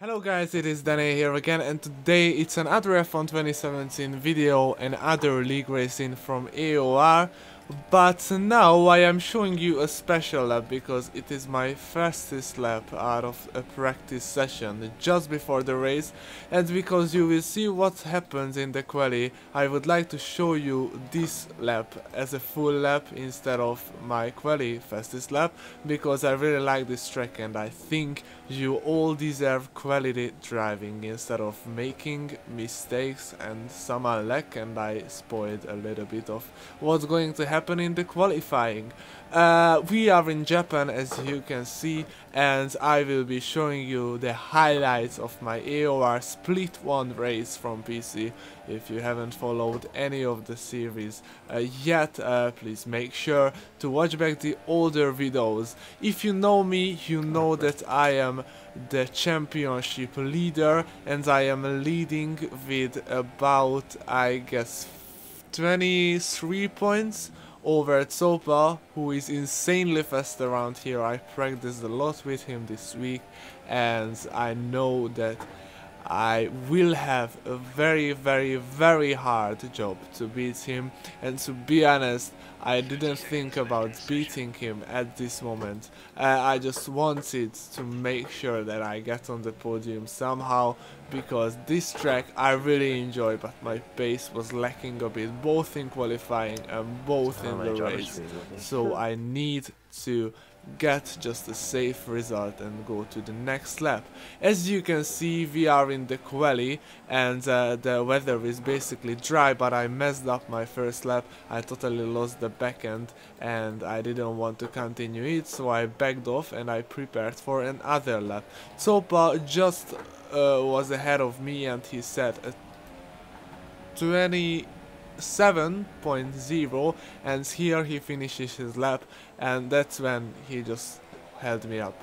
Hello guys, it is Danny here again, and today it's another F1 2017 video and other league racing from AOR. But now I am showing you a special lap because it is my fastest lap out of a practice session just before the race, and because you will see what happens in the quali, I would like to show you this lap as a full lap instead of my quali fastest lap, because I really like this track and I think you all deserve quality driving instead of making mistakes and some unluck, and I spoiled a little bit of what's going to happen in the qualifying. We are in Japan, as you can see, and I will be showing you the highlights of my AOR Split 1 race from PC. If you haven't followed any of the series yet, please make sure to watch back the older videos. If you know me, you know that I am the championship leader and I am leading with about, I guess, 23 points over Tsopa, who is insanely fast around here. I practiced a lot with him this week and I know that I will have a very hard job to beat him, and to be honest, I didn't think about beating him at this moment. I just wanted to make sure that I get on the podium somehow, because this track I really enjoy, but my pace was lacking a bit, both in qualifying and both in the race. So I need to get just a safe result and go to the next lap. As you can see, we are in the quali and the weather is basically dry, but I messed up my first lap. I totally lost the back end and I didn't want to continue it, so I backed off and I prepared for another lap. Tsopa just was ahead of me and he set a 27.0, and here he finishes his lap, and that's when he just held me up.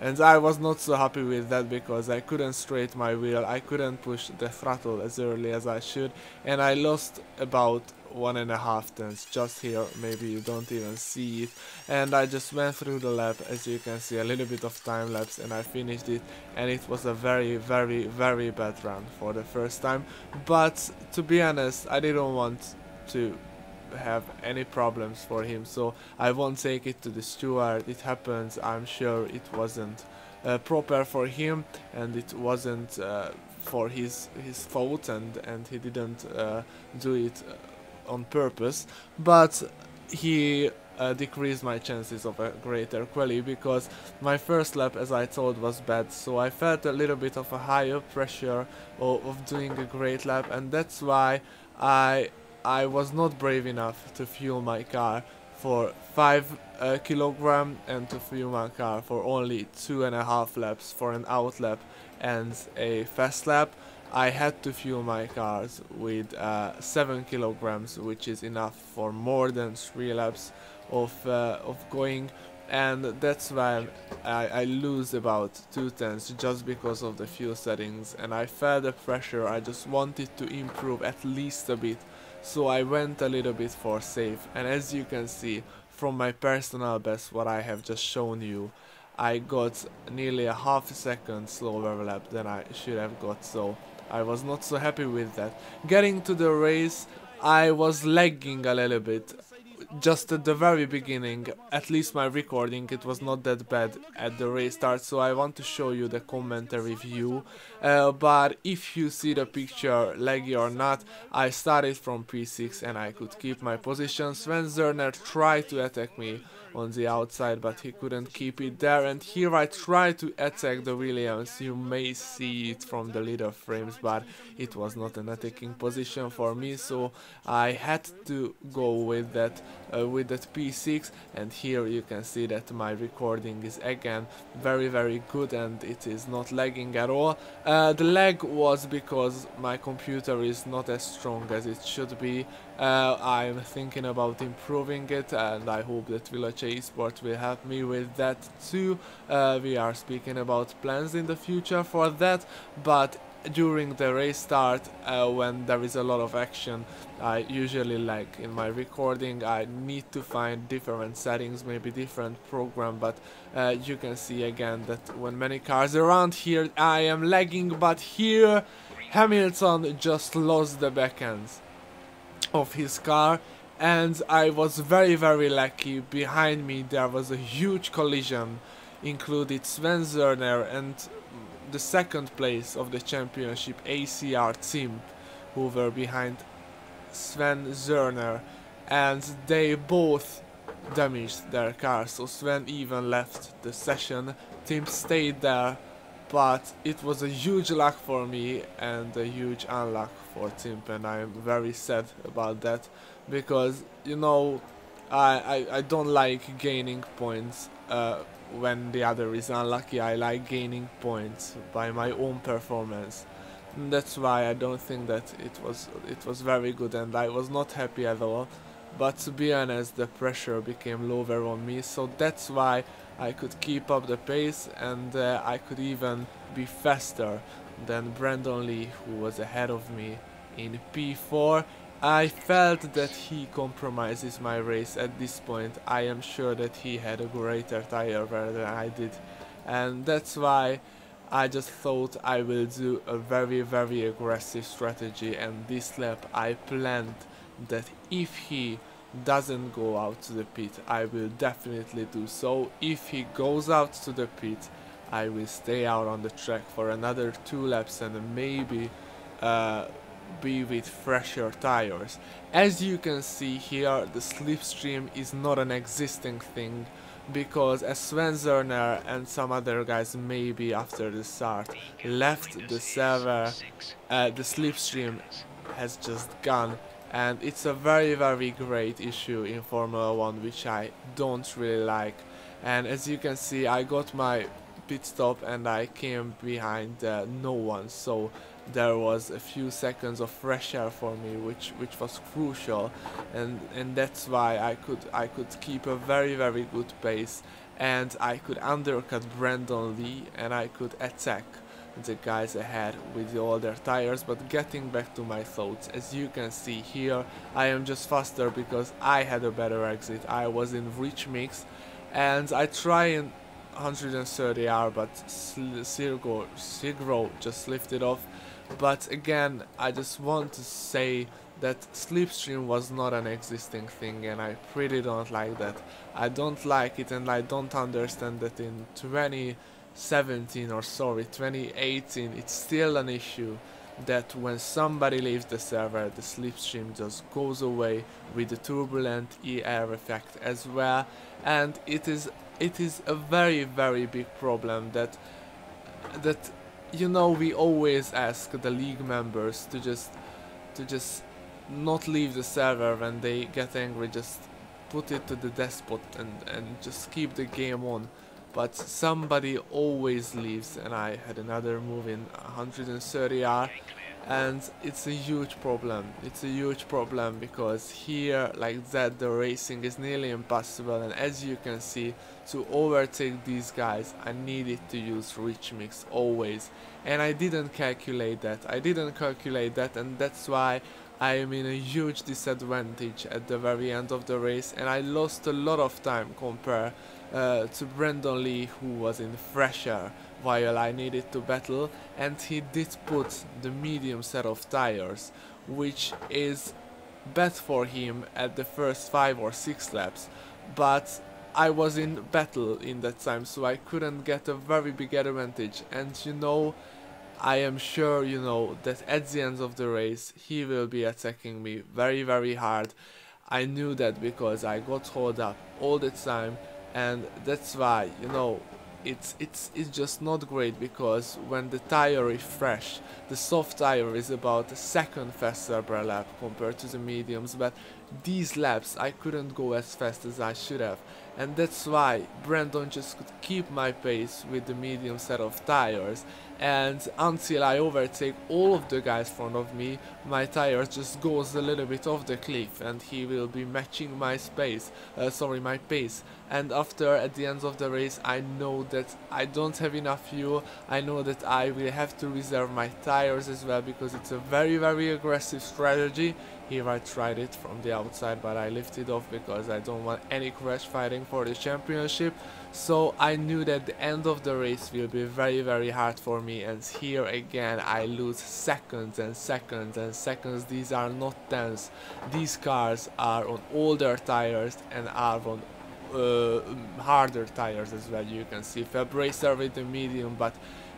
And I was not so happy with that because I couldn't straight my wheel, I couldn't push the throttle as early as I should, and I lost about 1.5 tenths just here. Maybe you don't even see it, and I just went through the lap, as you can see, a little bit of time lapse, and I finished it, and it was a very bad run for the first time. But to be honest, I didn't want to have any problems for him, so I won't take it to the steward. It happens. I'm sure it wasn't proper for him, and it wasn't for his fault, and he didn't do it on purpose, but he decreased my chances of a greater quali, because my first lap, as I told, was bad, so I felt a little bit of a higher pressure of doing a great lap, and that's why I was not brave enough to fuel my car for 5 kilogram and to fuel my car for only 2.5 laps for an out lap and a fast lap. I had to fuel my cars with 7 kilograms, which is enough for more than 3 laps of going, and that's why I lose about 2 tenths just because of the fuel settings, and I felt the pressure. I just wanted to improve at least a bit, so I went a little bit for safe, and as you can see from my personal best, what I have just shown you, I got nearly a half a second slower lap than I should have got, so I was not so happy with that. Getting to the race, I was lagging a little bit. Just at the very beginning, at least my recording, it was not that bad at the race start, so I want to show you the commentary view. But if you see the picture, laggy or not, I started from P6 and I could keep my position. Sven Zerner tried to attack me on the outside, but he couldn't keep it there, and here I tried to attack the Williams. You may see it from the leader frames, but it was not an attacking position for me, so I had to go with that P6, and here you can see that my recording is again very good and it is not lagging at all. The lag was because my computer is not as strong as it should be. I'm thinking about improving it, and I hope that Village Esport will help me with that too. We are speaking about plans in the future for that, but during the race start, when there is a lot of action, I usually, like in my recording, I need to find different settings, maybe different program, but you can see again that when many cars around here, I am lagging, but here Hamilton just lost the backends of his car, and I was very lucky. Behind me there was a huge collision, included Sven Zerner and the second place of the championship ACR team, who were behind Sven Zerner, and they both damaged their car, so Sven even left the session. Team stayed there, but it was a huge luck for me and a huge unluck for Tim, and I am very sad about that, because you know I don't like gaining points when the other is unlucky. I like gaining points by my own performance. And that's why I don't think that it was very good, and I was not happy at all. But to be honest, the pressure became lower on me, so that's why I could keep up the pace, and I could even be faster than Brandon Lee, who was ahead of me in P4. I felt that he compromises my race at this point. I am sure that he had a greater tire wear than I did, and that's why I just thought I will do a very aggressive strategy, and this lap I planned that if he doesn't go out to the pit, I will definitely do so. If he goes out to the pit, I will stay out on the track for another 2 laps and maybe be with fresher tires. As you can see here, the slipstream is not an existing thing, because as Sven Zerner and some other guys maybe after the start left the server, the slipstream has just gone, and it's a very great issue in Formula 1, which I don't really like. And as you can see, I got my pit stop and I came behind no one, so there was a few seconds of fresh air for me, which was crucial, and that's why I could keep a very good pace, and I could undercut Brandon Lee, and I could attack the guys ahead with all their tires. But getting back to my thoughts, as you can see here, I am just faster because I had a better exit. I was in rich mix, and I try in 130R, but Sigro just lifted off. But again, I just want to say that slipstream was not an existing thing, and I pretty don't like that. I don't like it, and I don't understand that in 2017 or sorry 2018 it's still an issue that when somebody leaves the server, the slipstream just goes away with the turbulent air effect as well. And it is a very big problem that you know, we always ask the league members to just not leave the server when they get angry, just put it to the despot and just keep the game on. But somebody always leaves, and I had another move in 130R, and it's a huge problem. It's a huge problem because here, like that, the racing is nearly impossible, and as you can see, to overtake these guys I needed to use rich mix always, and I didn't calculate that. And that's why I am in a huge disadvantage at the very end of the race, and I lost a lot of time compared to Brandon Lee, who was in fresh air while I needed to battle, and he did put the medium set of tires, which is bad for him at the first 5 or 6 laps, but I was in battle in that time, so I couldn't get a very big advantage. And you know, I am sure you know that at the end of the race he will be attacking me very hard. I knew that because I got hold up all the time, and that's why, you know, it's just not great, because when the tire is fresh, the soft tire is about a second faster per lap compared to the mediums, but these laps I couldn't go as fast as I should have, and that's why Brandon just could keep my pace with the medium set of tires, and until I overtake all of the guys in front of me, my tire just goes a little bit off the cliff and he will be matching my my pace. And after, at the end of the race, I know that I don't have enough fuel. I know that I will have to reserve my tires as well, because it's a very aggressive strategy. Here I tried it from the outside, but I lifted off because I don't want any crash fighting for the championship. So I knew that the end of the race will be very hard for me, and here again I lose seconds and seconds and seconds. These are not tenths. These cars are on older tires and are on harder tires as well. You can see Fab Racer with the medium, but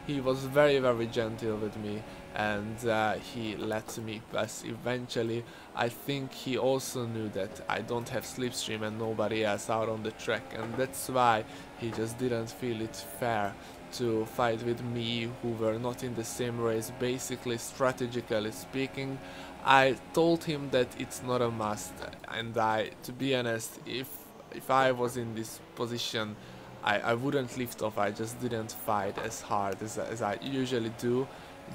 he was very gentle with me, and he let me pass eventually. I think he also knew that I don't have slipstream and nobody else out on the track, and that's why he just didn't feel it fair to fight with me, who were not in the same race. Basically, strategically speaking, I told him that it's not a must, and to be honest, if I was in this position, I wouldn't lift off. I just didn't fight as hard as I usually do,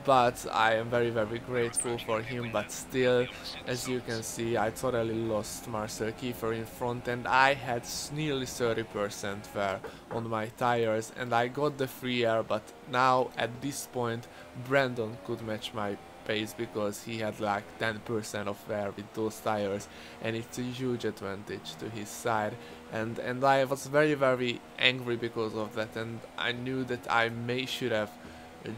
but I am very grateful for him. But still, as you can see, I totally lost Marcel Kiefer in front, and I had nearly 30% wear on my tires, and I got the free air. But now at this point Brandon could match my pace because he had like 10% of wear with those tires, and it's a huge advantage to his side. And I was very angry because of that, and I knew that I should have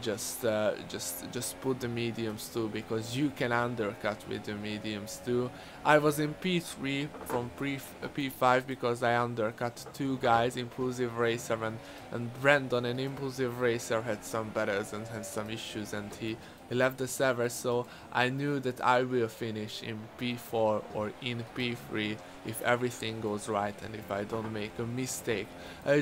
just put the mediums too, because you can undercut with the mediums too. I was in P3 from P5 because I undercut two guys, Impulsive Racer and Brandon. And Impulsive Racer had some battles and had some issues, and he left the server, so I knew that I will finish in P4 or in P3 if everything goes right and if I don't make a mistake.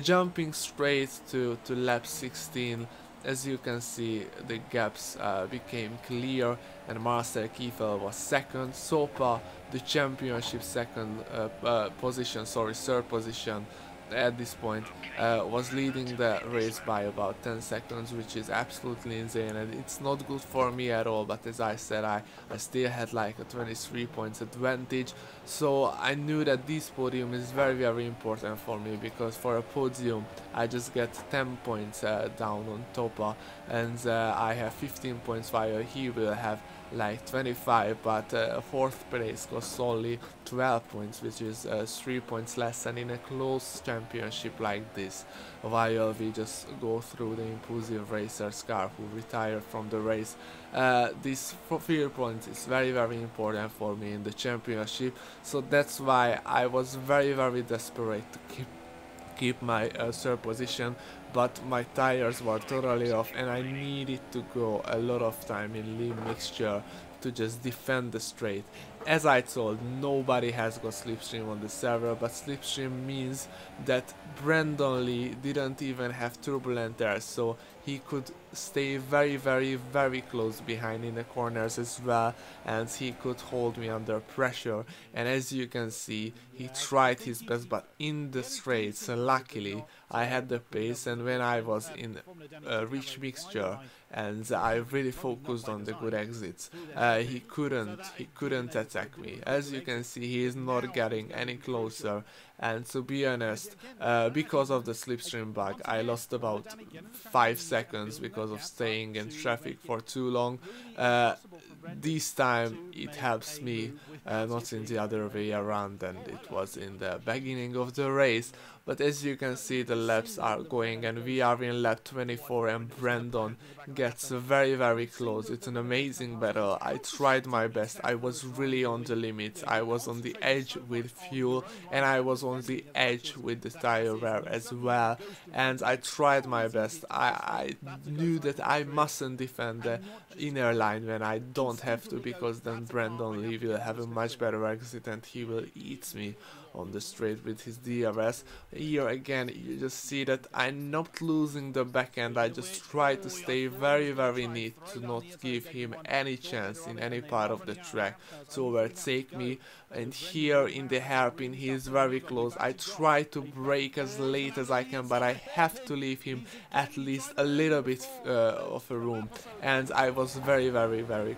Jumping straight to lap 16, as you can see, the gaps became clear, and Marcel Kiefer was second. Sopa, the championship third position at this point, was leading the race by about 10 seconds, which is absolutely insane, and it's not good for me at all. But as I said, I still had like a 23 points advantage, so I knew that this podium is very important for me, because for a podium I just get 10 points down on Topa, and I have 15 points while he will have like 25, but fourth place costs only 12 points, which is 3 points less. And in a close championship like this, while we just go through the Impulsive Racer's car who retired from the race, this 4 points is very important for me in the championship. So that's why I was very desperate to keep my third position, but my tires were totally off, and I needed to go a lot of time in lean mixture to just defend the straight. As I told, nobody has got slipstream on the server, but slipstream means that Brandon Lee didn't even have turbulent air, so he could stay very close behind in the corners as well, and he could hold me under pressure. And as you can see, he tried his best, but in the straights, luckily I had the pace, and when I was in rich mixture and I really focused on the good exits, he couldn't attack me. As you can see, he is not getting any closer, and to be honest, because of the slipstream bug, I lost about 5 seconds because of staying in traffic for too long. This time it helps me, not in the other way around than it was in the beginning of the race. But as you can see, the laps are going, and we are in lap 24, and Brandon gets very close. It's an amazing battle. I tried my best. I was really on the limit. I was on the edge with fuel, and I was on the edge with the tire wear as well, and I tried my best. I knew that I mustn't defend the inner line when I don't have to, because then Brandon Lee will have a much better exit and he will eat me on the straight with his DRS. Here again you just see that I'm not losing the backhand. I just try to stay very neat to not give him any chance in any part of the track to overtake me. And here in the hairpin he is very close. I try to brake as late as I can, but I have to leave him at least a little bit of a room, and I was very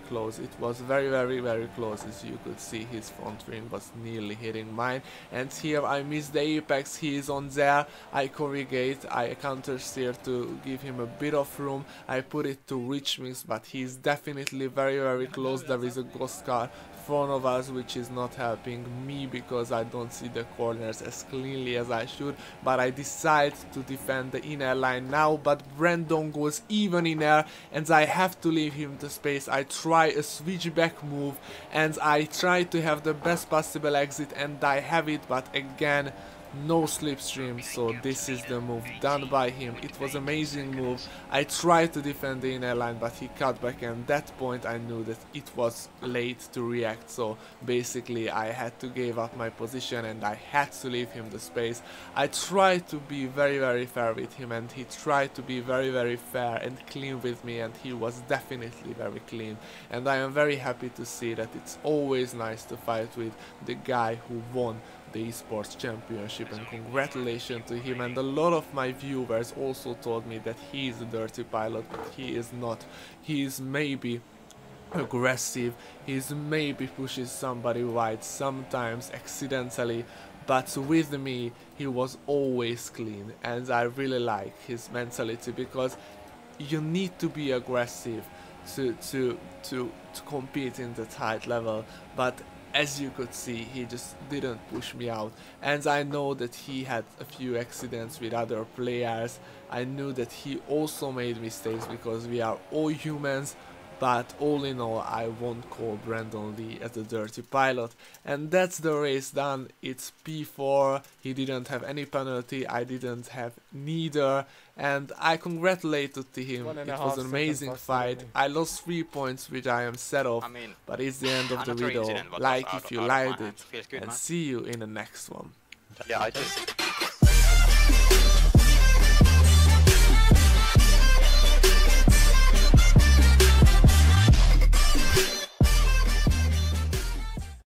close. It was very close. As you could see, his front wing was nearly hitting mine, and here I missed the apex. He is on there. I corrugate, I counter steer to give him a bit of room. I put it to reach mix, but he's definitely very close. There is a ghost car in front of us which is not helping me because I don't see the corners as cleanly as I should, but I decide to defend the inner line now. But Brandon goes even in air and I have to leave him the space. I try a switchback move and I try to have the best possible exit, and I have it, but again no slipstream, so this is the move done by him. It was amazing move. I tried to defend the inner line, but he cut back, and at that point I knew that it was late to react, so basically I had to give up my position and I had to leave him the space. I tried to be very fair with him, and he tried to be very fair and clean with me, and he was definitely very clean, and I am very happy to see that. It's always nice to fight with the guy who won the esports championship, and congratulations to him. And a lot of my viewers also told me that he is a dirty pilot, but he is not. He is maybe aggressive, he's maybe pushes somebody wide sometimes accidentally, but with me he was always clean, and I really like his mentality, because you need to be aggressive to compete in the tight level. But as you could see, he just didn't push me out, and I know that he had a few accidents with other players. I knew that he also made mistakes, because we are all humans, but all in all I won't call Brandon Lee as a dirty pilot. And that's the race done. It's P4, he didn't have any penalty, I didn't have neither, and I congratulated to him. It was an amazing fight. I lost 3 points, which I am sad of, but it's the end of the video. Like if you liked it, and see you in the next one. Yeah, I just